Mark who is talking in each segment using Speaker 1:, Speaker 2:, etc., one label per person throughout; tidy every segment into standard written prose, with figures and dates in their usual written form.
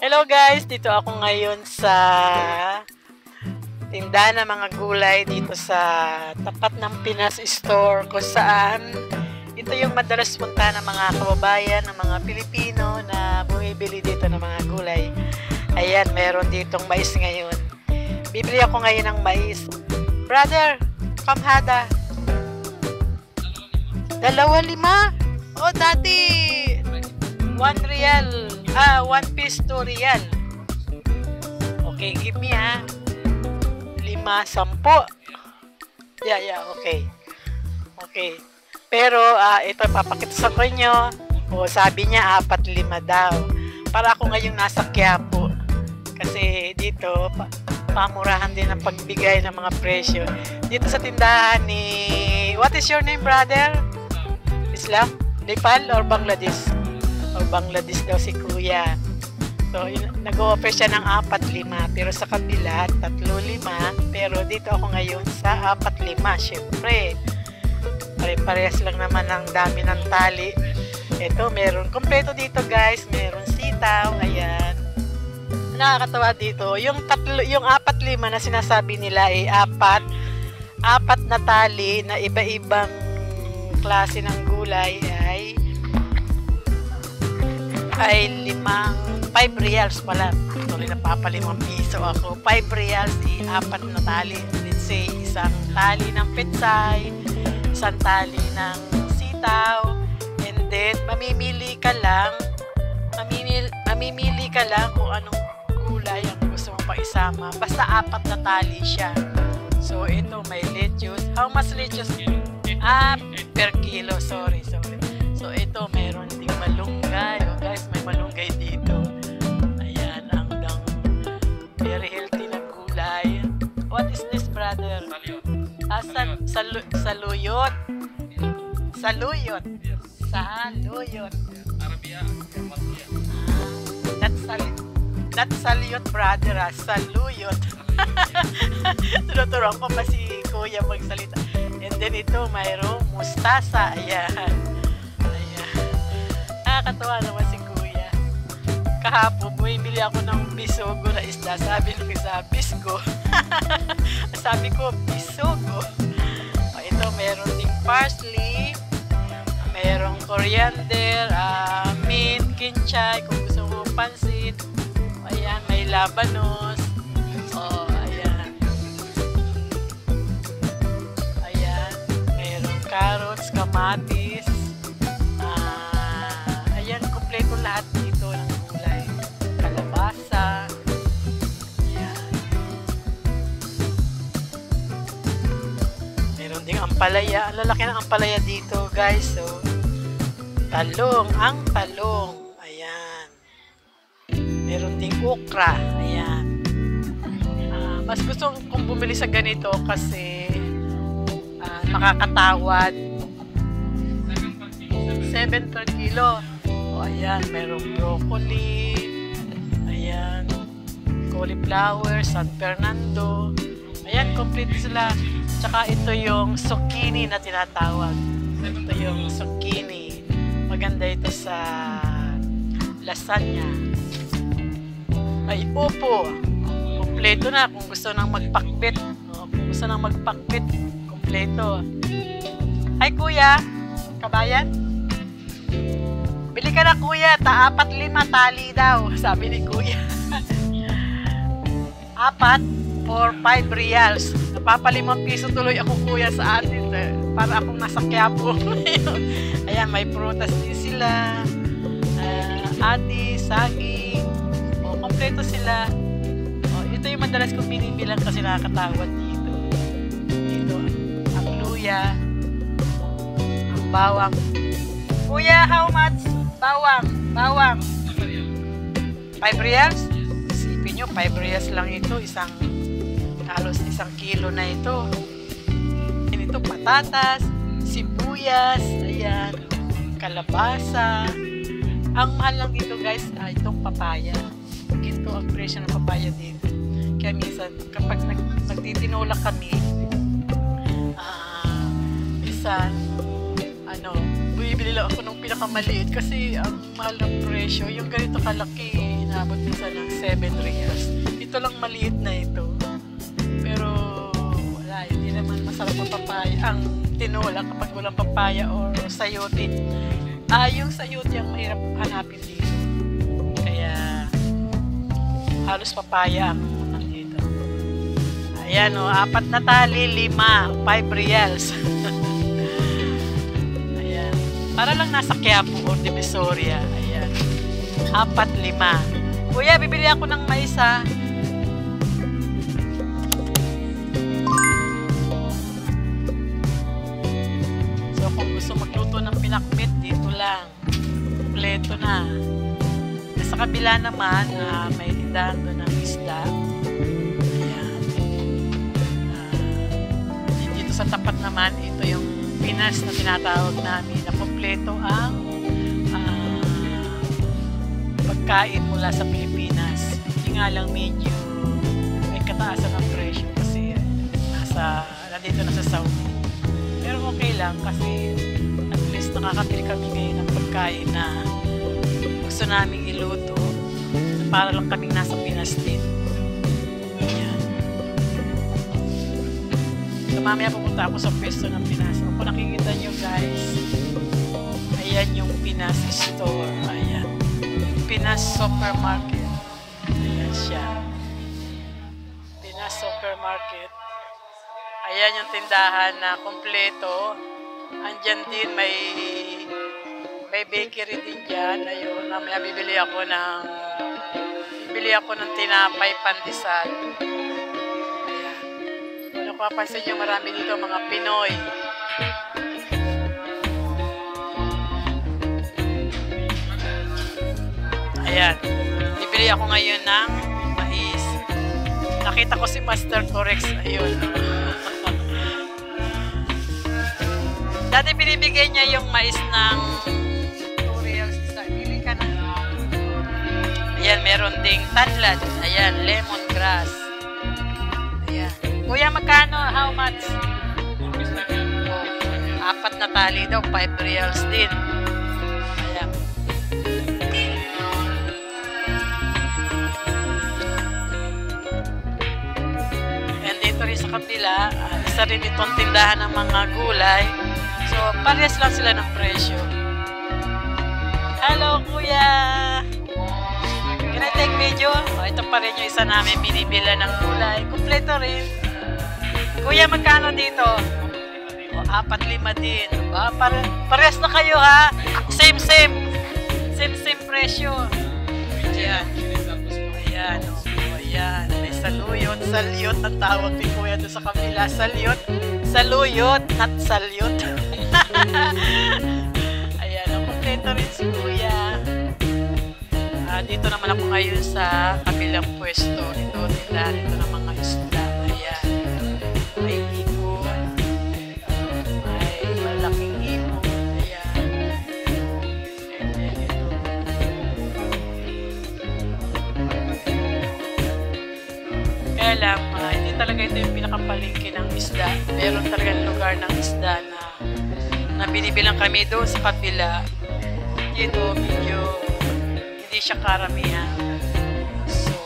Speaker 1: Hello guys, dito ako ngayon sa tindahan ng mga gulay dito sa tapat ng Pinas Store, kung saan ito yung madalas punta ng mga kababayan, ng mga Pilipino na bumibili dito ng mga gulay. Ayan, meron ditong mais ngayon. Bibili ako ngayon ng mais. Brother, kamhada. 2.5? Oh, dati 1 real. 1 piece 2 real. Okay, give me 5, 10. Yeah, okay. Okay. Pero, ito papakita sa inyo. Sabi niya 4-5 daw. Para ako ngayong nasa Quiapo. Kasi dito, pamurahan din ang pagbigay ng mga presyo. Dito sa tindahan ni... What is your name, brother? Islam? Nepal or Bangladesh? O Bangladesh daw si Kuya. So, nag-o-offer siya ng 4-5. Pero sa kabila, 3-5. Pero dito ako ngayon sa 4-5. Siyempre, pare-parehas lang naman ang dami ng tali. Ito, meron. Kompleto dito, guys. Meron sitaw. Ayan. Nakakatawa dito. Yung 4-5 na sinasabi nila ay 4 na tali na iba-ibang klase ng gulay ay 5 reals pala. Sorry, napapalimang piso ako. 5 reals, 4 na tali. Let's say, isang tali ng petsay, isang tali ng sitaw, and then, mamimili ka lang kung anong gulay ang gusto mo paisama. Basta 4 na tali siya. So, ito, may lettuce. How much lettuce? Per kilo. Sorry. So, ito, meron ding malunggay. Oh, guys, may malunggay dito. Ayan, ang very healthy na gulay. What is this, brother? Saluyot. Saluyot.
Speaker 2: Arabia.
Speaker 1: Not saluyot, brother. Saluyot. Tunuturuan ko pa si Kuya magsalita. And then ito, mayroong mustasa. Ayan. Nakakatawa naman si Kuya. Kahapon, bumibili ako ng bisogo na isda. Sabi nung isa, bisgo. Sabi ko, bisogo. Ito, meron ding parsley. Merong coriander, mint, kinchay, kung gusto mo pansit. Ayan, may labanos. Ayan. Ayan, merong carrots, kamatis. Ayan, kompleto lahat dito ng gulay. Kalabasa. Ayan. Meron ding ampalaya. Ang lalaki ng ampalaya dito, guys. So, talong. Ayan. Meron ding okra. Ayan. Mas gusto kong bumili sa ganito kasi makakatawad. 7 per kilo. Ayan, merong broccoli. Ayan. Cauliflower, San Fernando. Ayan, complete sila. Tsaka ito yung zucchini na tinatawag. Ito yung zucchini. Maganda ito sa lasagna. May upo. Kompleto na kung gusto nang magpakbit. Kompleto. Hi, Kuya. Kabayan? Bili ka na, Kuya. 4-5 tali daw. Sabi ni Kuya. 4 for 5 reals. Napapalimang piso tuloy ako, Kuya, sa atin. Para akong nasa Quiapo. Ayan, may prutas din sila. Ati, saging. Kompleto sila. Ito yung madalas kong binibilang kasi nakakatawad dito. Dito, ang luya, ang bawang. Kuya, how much? Bawang. 5 reals? Isipin nyo, 5 reals lang ito. Halos 1 kilo na ito. Ito, patatas, sibuyas, ayan, kalabasa. Ang mahal lang dito, guys, itong papaya. Ito ang presyo ng papaya dito. Kaya minsan, kapag nagtitinulak kami, minsan, bibili lang ako ng pinakamaliit kasi ang mahal ng presyo. Yung ganito kalaki, inabot minsan ng 7 reals. Ito lang maliit na ito. Pero wala, hindi naman masarap ang papaya. Ang tinola kapag walang papaya or sayote. Yung sayote ang mahirap hanapin dito. Kaya halos papaya ang nandito. Ayan o, 4 na tali, 5 reals. Ayan. Para lang nasa Quiapo o Divisoria. Ayan. 4, 5. Kuya, bibili ako ng mais ha. So kung gusto magluto ng pinakbit, dito lang. Kompleto na. Sa kabila naman, may tindahan doon ng isda. Ayan. Dito sa tapat naman, ito yung Pinas na tinatawag namin na kompleto ang pagkain mula sa Pilipinas. Hindi nga lang medyo may kataasan ng presyo kasi nandito na sa Saudi. Pero okay lang kasi at least nakakabili kami ngayon ng pagkain na gusto naming iluto para lang kaming nasa Pinas din. Ayan. So mamaya pupunta ako sa pwesto ng Pinas. Kung nakikita nyo guys, ayan yung Pinas store. Ayan. Pinas Supermarket. Ayan siya. Pinas Supermarket. Ayan yung tindahan na kompleto. Andyan din may bakery din dyan. Ayun, mamaya bibili ako ng tinapay pandesal. Ayan. Kung napapansin nyo, marami dito mga Pinoy. Ayan. Bibili ako ngayon ng mais. Nakita ko si Master Corex. Ayun. Dati binibigay niya yung mais ng ayan, meron ding tanlad. Ayan, lemongrass. Ayan. Kuya, magkano? How much? 4 na tali daw, 5 reals din. Ayan. And dito rin sa kapila, isa rin itong tindahan ng mga gulay. So, parehas lang sila ng presyo. Hello, kuya! Can I take video? Ito pa rin yung isa namin binibila ng gulay. Kompleto rin. Kuya, magkano dito? 4-5 din. Parehas na kayo ha. Same. Same presyo. Ayan. Ayan. Ayan. May saluyot. Salyot ang tawag ni kuya doon sa kabila. Saluyot. Not salyot. Ayan. Kompleto rin si kuya. Dito naman ako ngayon sa kabilang pwesto. Ito ng mga isda. Ayan. May ibon. May malaking ibon. Ayan. And then ito. Kaya lang, hindi talaga ito yung pinakapalingki ng isda. Meron talagang lugar ng isda na binibilang kami doon sa kabila. Dito, medyo hindi siya karamihan. So,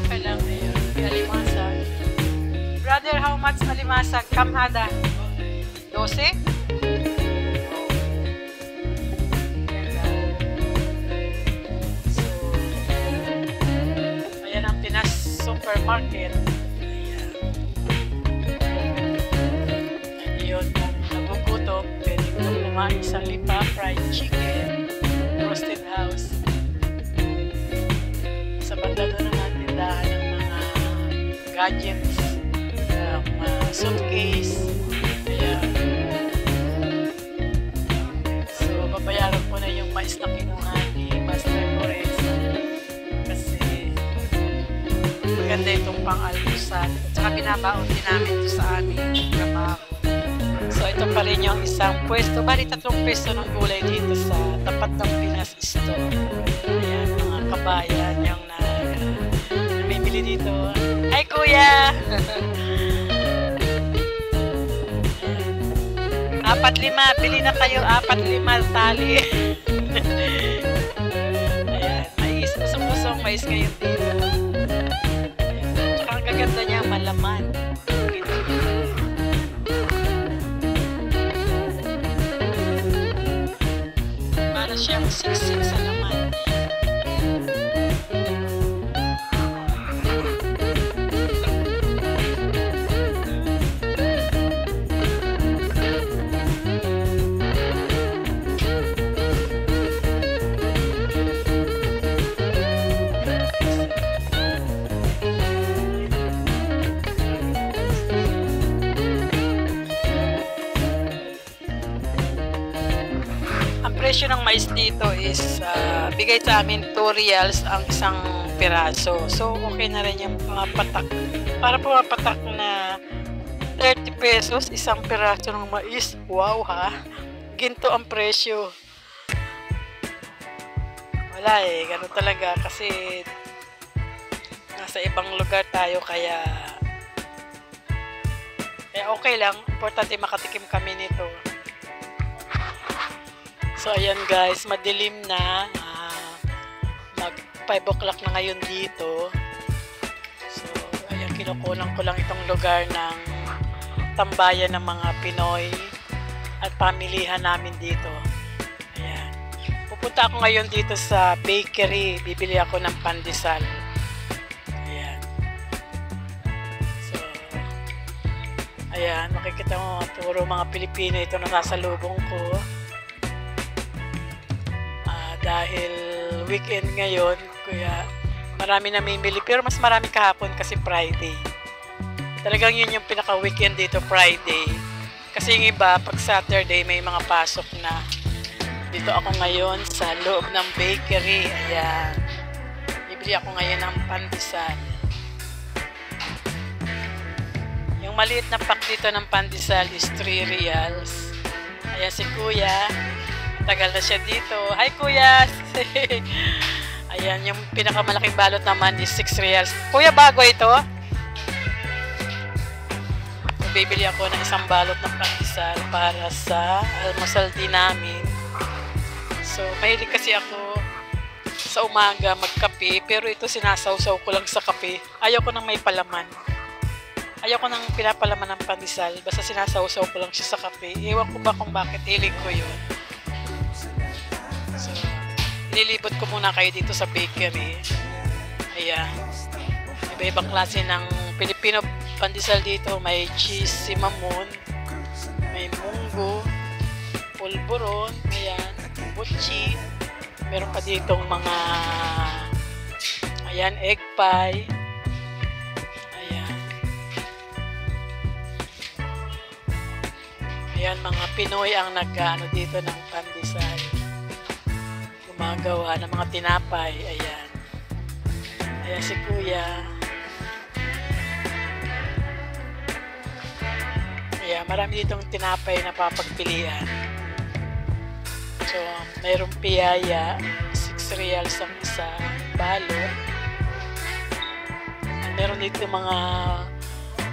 Speaker 1: kailang ayun. Alimasag. Brother, how much alimasag? Kamhada? 12? So, ayan ang Pinas Supermarket. Ayan. And yun, kung nagugutom, pwede kong kumain sa lipa, fried chicken, roasted house. Sa banda doon ang tindahan ng mga gadgets, mga suitcase. Ayan. So, babayaran ko na yung mais na kinuha ni Master Corex. Kasi maganda itong pang-almusal. At saka binabaon din namin ito sa aming trabaho. So, ito pa rin yung isang pwesto. Bali, 3 pwesto ng gulay dito sa tapat ng Pinas store. Ayan, mga kabayan yung namimili dito. Hi, kuya! 4-5. Bili na kayo 4-5 tali. Ayan, mais. Usong-usong mais ngayon dito. Tsaka ang gaganda niya, malaman. Para siyang siksik sa laman. Presyo ng mais dito is bigay sa amin 2 reals ang isang piraso. So, okay na rin yung mga patak. Para pumapatak na 30 pesos isang piraso ng mais. Wow ha! Ginto ang presyo. Wala eh, ganun talaga kasi nasa ibang lugar tayo kaya okay lang. Importante makatikim kami nito. So, ayan guys, madilim na. Mag 5 o'clock na ngayon dito. So, ayan, kinukulang ko lang itong lugar ng tambayan ng mga Pinoy at pamilihan namin dito. Ayan. Pupunta ako ngayon dito sa bakery. Bibili ako ng pandesal. Ayan. So, ayan, makikita mo, puro mga Pilipino ito na nasasalubong ko. Dahil weekend ngayon, kaya marami namimili. Pero mas marami kahapon kasi Friday. Talagang yun yung pinaka-weekend dito, Friday. Kasi yung iba, pag Saturday, may mga pasok na. Dito ako ngayon sa loob ng bakery. Ayan. Bibili ako ngayon ng pandesal. Yung maliit na pack dito ng pandesal is 3 reals. Ayan si Kuya. Tagal na siya dito. Hi, Kuya! Ayan, yung pinakamalaking balot naman is 6 reals. Kuya, bago ito? Bibili ako ng isang balot ng pandesal para sa almusal din namin. So, mahilig kasi ako sa umaga magkape, pero ito sinasawsaw ko lang sa kape. Ayaw ko nang may palaman. Ayaw ko nang pinapalaman ng pandesal. Basta sinasawsaw ko lang siya sa kape. Ewan ko ba kung bakit hilig ko yun. So, nililibot ko muna kayo dito sa bakery. Ayan. Iba-ibang klase ng Filipino pandesal dito. May cheese cinnamon, may munggo, pulburon, ayan, butchi. Meron pa ditong mga ayan, egg pie. Ayan. Ayan, mga Pinoy ang nag-ano dito ng pandesal. Gumagawa ng mga tinapay. Ayan. Ayan si Kuya. Ayan, marami ditong tinapay na papagpilian. So, mayroong piyaya. 6 reals ang isa balot. Meron dito mga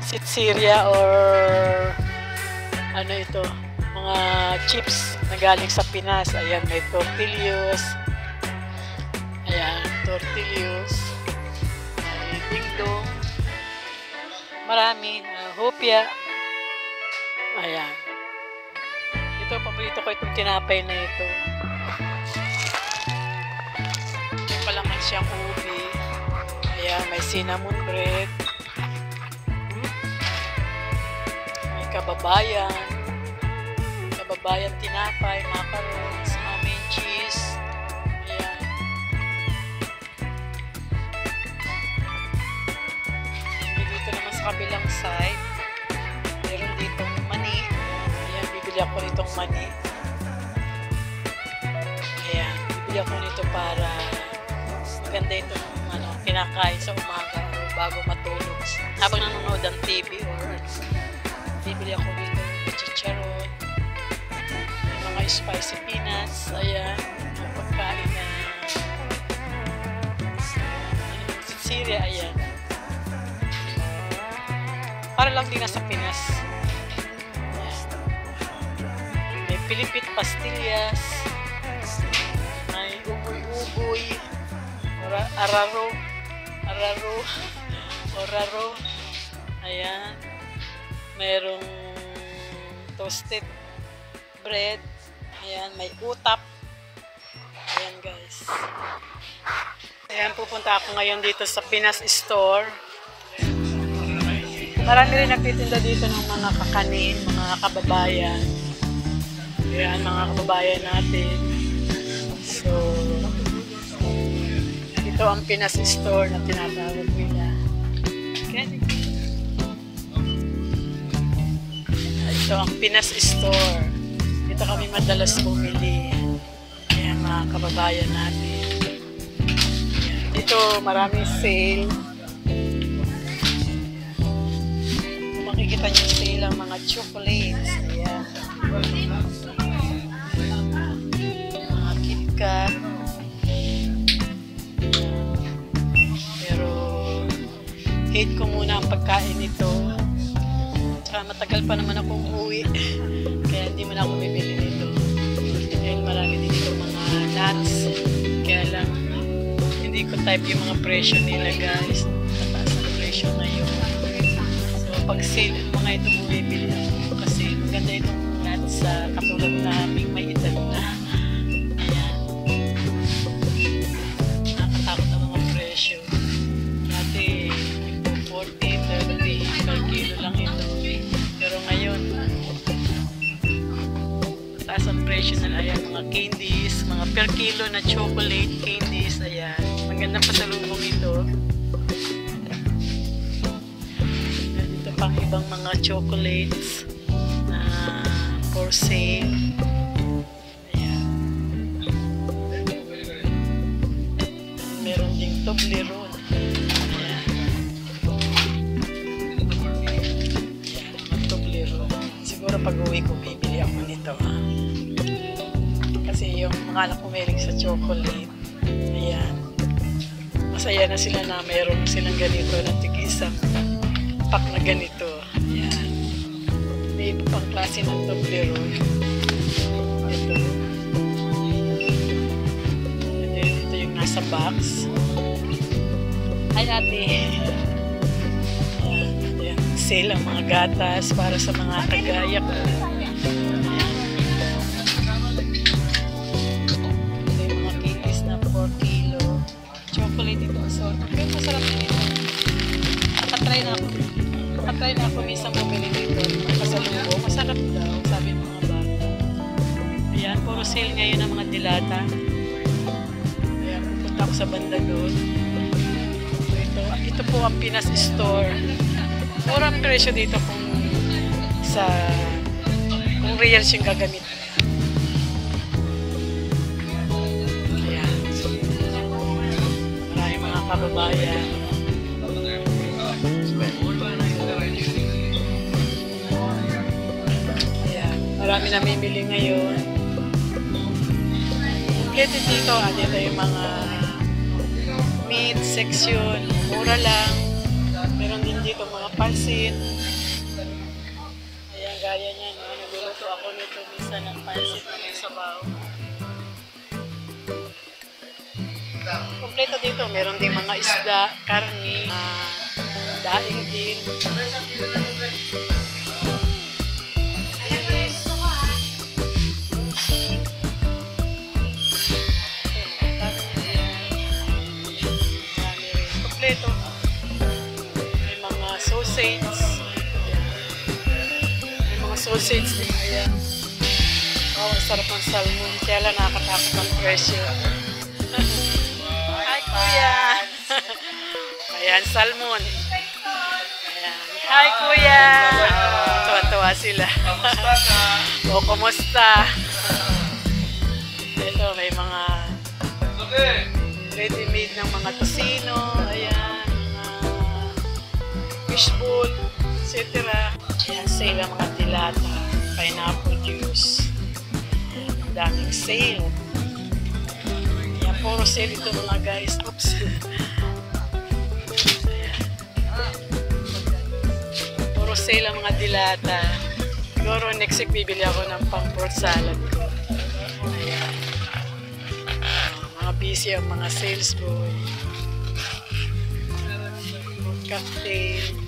Speaker 1: sitsirya or ano ito, mga chips na galing sa Pinas. Ayan, may tortillos. Ayan, tortillos. May dingdong. Marami. Hopia. Ayan. Ito, paborito ko itong tinapay na ito. Ito pa lang siyang ubi. Ayan, may cinnamon bread. May kababayan. Kababayan tinapay, macarons, mamin cheese. Ayan. Dito naman sa kabilang side, meron ditong mani. Ayan, bibili ako nitong mani. Ayan, bibili ako nito para maganda itong kinakain sa umaga o bago matulog. Habang nanonood ang TV or bibili ako nito chicharon, mga spicy peanuts. Ayan, ang pagkain na sitsirya. Ayan, para lang din nasa Pinas. Ayan. pilipit pastillas, may ugoy-ugoy, oraro, ayan, mayroong toasted bread, ayan, may utap, ayan guys. Ayan, pupunta ako ngayon dito sa Pinas Store. Marami rin nagtitinda dito ng mga kakanin, mga kababayan. Ayan, mga kababayan natin. So, ito ang Pinas Store na tinatawag nila. Okay. Ito ang Pinas Store. Dito kami madalas bumili. Ayan, mga kababayan natin. Ayan, dito maraming sale. Makikita niyo sale ang mga chocolates. Ayan. Mga KitKat. Pero hate ko muna ang pagkain nito. Tsaka matagal pa naman akong uuwi. Kaya hindi mo na ako bibili nito. Dahil marami din dito mga nuts. Kaya lang hindi ko type yung mga presyo nila guys. Mataas ang presyo ngayon. So pag sale yung mga ito bumibili ako. Kasi maganda itong nuts sa katulad na aming may edad na. Ayan. Nakatakot ang mga presyo. Dati 40, 30 per kilo lang ito. Pero ngayon, mataas ang presyo na. Ayan, mga candies, mga per kilo na chocolate candies. Ayan, magandang pasalubong ito. Ayan, dito pang ibang mga chocolates na for sale. Ayan. Meron ding Toblerone. Siguro pag-uwi ko, bibili ako nito. Kasi yung mga anak ko mahilig sa chocolate. Ayan. Masaya na sila na mayroon silang ganito na tig-isang pack na ganito. Ayan. May iba pang klase ng Toblerone. Ito. Ito yung nasa box. Ay, ate. Sale ang mga gatas para sa mga kagaya ko. Ito yung mga candies na 4 kilo. Chocolate ito. So, okay, masarap din ito. Nakatry na ako minsan bumili dito. Pasalubong. Masarap daw, sabi ng mga bata. Ayan, puro sale ngayon ng mga dilata. Ayan, pupunta ako sa banda doon. So, ito po ang Pinas Store. Murang presyo dito kung reals yung gagamit. Ayan. Maraming mga kababayan. Ayan. Marami namimili ngayon. Kompleto dito. Dito yung mga meat section. Mura lang. Meron din dito mga pansit. Ayan, gaya niyan. Nagluluto ako nito minsan ng pansit na may sabaw. Kompleto dito. Meron din mga isda, karni, daing din. Kompleto. Sausage. May mga sausage din. Ayan. Oh, sarap ng salmon. Kaya lang nakakatakot ang presyo. Hi, kuya! Ayan, salmon. Ayan. Hi, kuya! Tuwa-tuwa sila. O, kumusta? Ito, may mga ready-made ng mga tosino. Ayan. Fishbowl, etc. Ayan, sale ang mga dilata, pineapple juice. Ayan, ang daming sale. Ayan, puro sale ito mga guys. Oops. Ayan. Puro sale ang mga dilata. Siguro next week bibili ako ng pang fruit salad ko. Ayan. Mga busy ang mga sales boy. Cocktail.